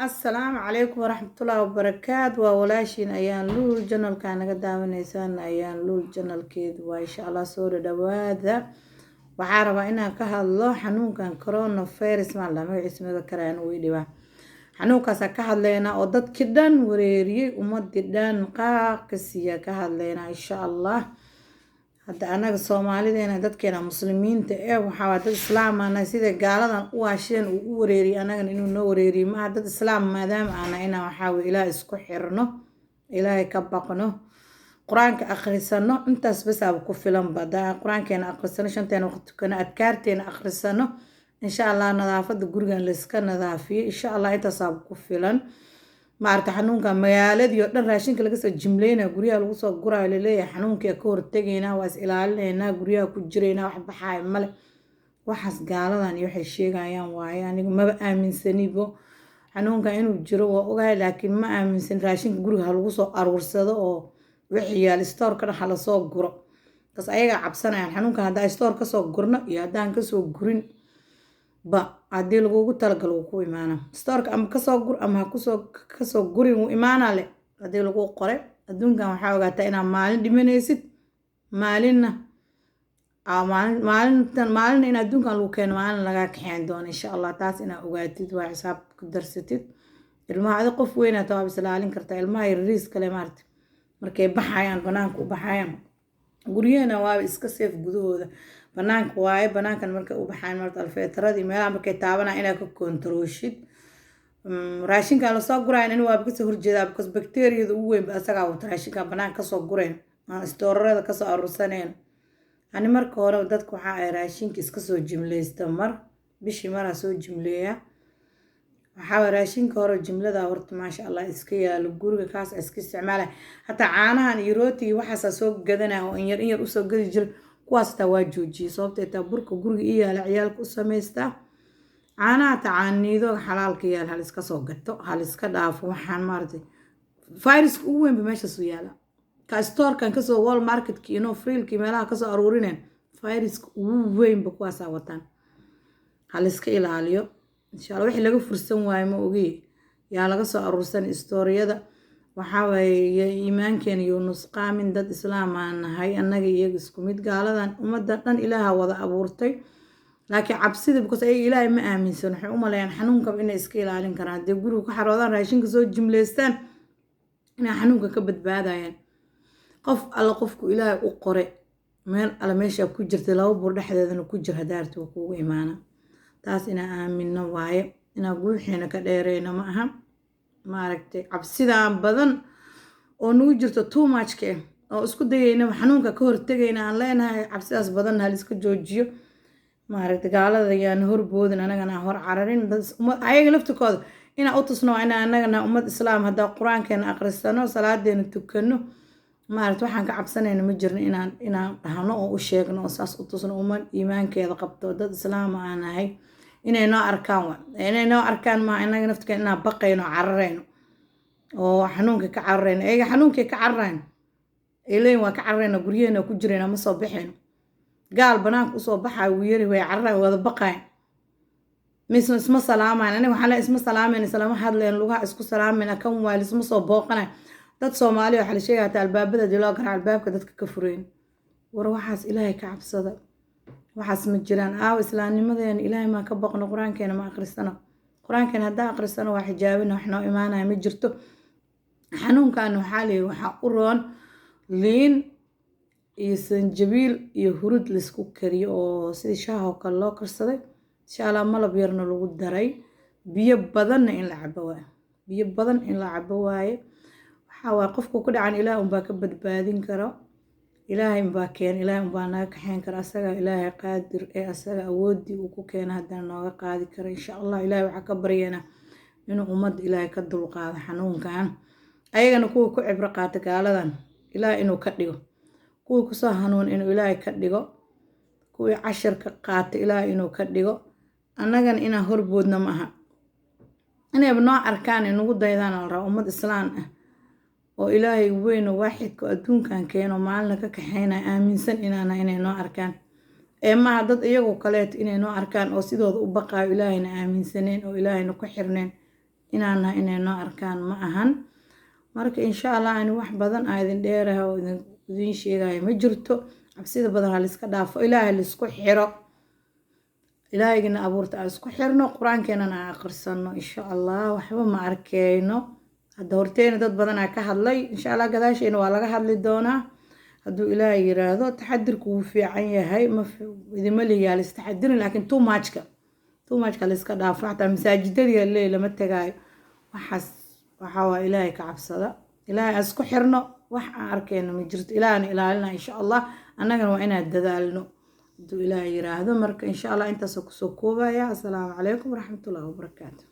السلام عليكم ورحمة الله وبركاته وولاشين أيان لول جنال كان قدام نيسان أيان لول جنال كيد وإن شاء الله سورة دواذا وعاربا إنا كهالله حنون كان كورونا فيروس ما الله ما اسمه ذكران ويدوا حنون كاسا كهاللينا ودد كدان وريري ومد دان قاقسيا كهاللينا إن شاء الله hadda anaga Soomaalideena dadkeena muslimiinta waxaa waa dad islaam ah sida gaaladan u waasheen u wareeriyo anaga inuu noo wareeriyo ma dad islaam maadaama ana ina waxaa way ilaahay isku xirno ilaahay ka baqno quraanka akhrisano intaas bas aad ku filan bada quraankeena akhrisano shanteena waqti kana adkaarteena akhrisano insha Allah nadaafada gurigan la iska nadaafiyo insha Allah intaas aad ku filan maarta xanuunka magaaladii oo dhan raashinka laga soo jimleeyna guriga lagu soo gurayo leeyahay xanuunka ka hortagayna waas ilaalinayna guriga ku jirayna wax baxay male waxas gaaladan iyo waxay sheegayaan waay anigu ma aaminsanibo xanuunka inuu jiro waa ogahay laakiin ma aaminsan raashinka guriga lagu soo aruursado oo wixii yaal store ka dhaxla soo guro tas ayaga cabsanayaan xanuunka hadaa store ka soo gurno iyo hadaan ka soo gurin ba hadii lagu talagalo ku imaana storka ama ka soo gur ama ka soo gurin uu imaana le hadii lagu qoray adduunkan waxa ogaataa inaa maalin dhimanaysid maalinna maalin in adduunkan lagu keeno maalin laga kaxeen doono insha Allah taas ina ogaatid waa xisaab ku darsatid ilmaha adi qof weyn aad taab islaalin karta ilmaha yariis kale maartay markay baxayaan banaanka u baxayaan guriyana waa iska safe gudahooda banaanka waaye banaankan markay u baxaan marta alfeetaradi meelaha markay taabana inaa ka kontrooshid raashinka la soo guraan in waa ka soo horjeeda because bacteria ugu weyn asaga wata raashinka banaanka ka soo gureen aan stoorada ka soo arursaneen ani marka hore dadku waxa ay raashinka iska soo jimleysta mar bishii mara soo jimleeya waxa raashinka hore jimlada horta ma sha Allah iska yaalo guriga kaas iska isticmaalay hatta caanahan iyo rooti waxa soo gadanaa oo in yar u soo gadi jir kuwaas taa waa joojiyay sababtoo ah burka guriga iyo ciyaalku sameeysta caanaha taaniido xalaalka yaal hal iska soo gato hal iska dhaafo waxaan maartay virus ugu weyn meesha soo yaala ka store kan ka soo wall market ki inoo freelki meelaha ka soo aruurineen virus ugu weyn ba kuwaas wataan hal iska ilaaliyo insha Allah wixii laga fursan waayo ma ogi yaa laga soo aruursan storeyada waxa way iimaankeena iyo nusqaamin dad islaam aan nahay anaga iyaga isku mid gaaladan umada dhan ilaaha wada abuurtay laakiin cabsida because ay ilaahay ma aaminsan waxay u maleeyaan xanuunka inay iska ilaalin karaan de guriga ku xaroodaan raashinka soo jimleystaan inay xanuunka ka badbaadayaan qof alla qofku ilaahay u qoray meel alla meesha ku jirta laba buur dhexdeedana ku jir hadaartu kuugu imaana taas ina aamino waaye ina guuxina ka dheereyna ma aha maaragtay cabsidaan badan oo nugu jirto too much ka oo isku dayayna xanuunka ka hortagayna aan leenahay cabsidaas badan hal iska joojiyo maaragtay gaalada yaan horboodin anagana hor cararin ayaga laftikooda ina u tusno ina anagana ummad islaam hada quraankeena akhrisano salaadeena tukano maaragtay waxaan ka cabsanayna ma jirno inaan dhahno oo u sheegno oo saas u tusno ummad iimaankeeda qabto dad islaam aan ahay inay noo arkaan ma inaga naftigeena inaan baqayno cararayno oo xanuunka ka cararayno ayaga xanuunka ka cararayno ileen waa ka cararayno guriyana ku jirayna ma soo bixayno gaal banaanka u soo baxay uu yiri way cararayno wada baqay isma salaamaan aniga waxa la isma salaamayna salaam hadleen lugaha isku salaamayna kan waa isma soo booqanay dad Soomaali waxa la sheegay albaabada diloo gaar albaabka dadka ka fureen war waxaas ilaahay ka cabsada waxaas ma jiraan islaamnimadeena ilaahay ma ka baqno quraankeena ma akhrisano quraankeena hadaa akhrisano waa xijaabina wax noo imaanaya ma jirto xanuunkan waxa leeyahay waxa u roon liin iyo sanjabiil iyo hurud la isku kariyo oo sidii shaaho kale loo karsaday insha Allah malab yarna lagu daray biyo badan in la cabo waaye waxa waa qofku ku dhacan ilaahay un baa ka badbaadin karo ilaahay baa keen ilaahay baa naga kaxeen kara asaga ilaahay qaadir ee asaga awoodi uu ku keenay hadana nooga qaadi karo insha Allah ilaahay waxa ka baryana inuu ummad ilaahay ka dulqaado xanuunkan ayagana kuwa ku cibro qaata gaaladan ilaahay inuu ka dhigo kuwa ku soo hanuun inuu ilaahay ka dhigo kuwa casharka qaata ilaahay inuu ka dhigo annagana ina horboodna ma aha inay noo arkaan inuu daydaan la ummad islaam ah oo ilaahay weyn oo waaxidka adduunkan keeno maalin ka kaxeynaa aaminsan inay noo arkaan ma dad iyagu kale inay noo arkaan oo sidooda u baqaayo ilaahayna aaminsaneen oo ilaahayna ku xirneen inaana inay noo arkaan ma ahan marka insha allah ani wax badan aa idin dheeraha oo idin sheegaya ma jirto cabsida badan ha liska dhaafo ilaahay lisku xiro ilaahayna abuurta aan isku xirno qur-aankeenana aan akhrisano insha allah waxba ma arkeyno hadda horteena dad badan aa ka hadlay insha allah gadaasheena waa laga hadli doonaa hadduu ilaahay yiraahdo taxadirku wuu fiican yahay idima liyaa listaxadirin laakiin too muchka liska dhaafo xataa masaajidadii leey lama tagaayo waxaa waa ilaahay ka cabsada ilaahay aan isku xirno wax aan arkeyno ma jirto ilaahana ilaalina insha allah annagana waa inaan dadaalno hadduu ilaahay yiraahdo marka insha allah intaasoo kusoo koobaya assalaamu calaykum waraxmatullaahi wabarakaatu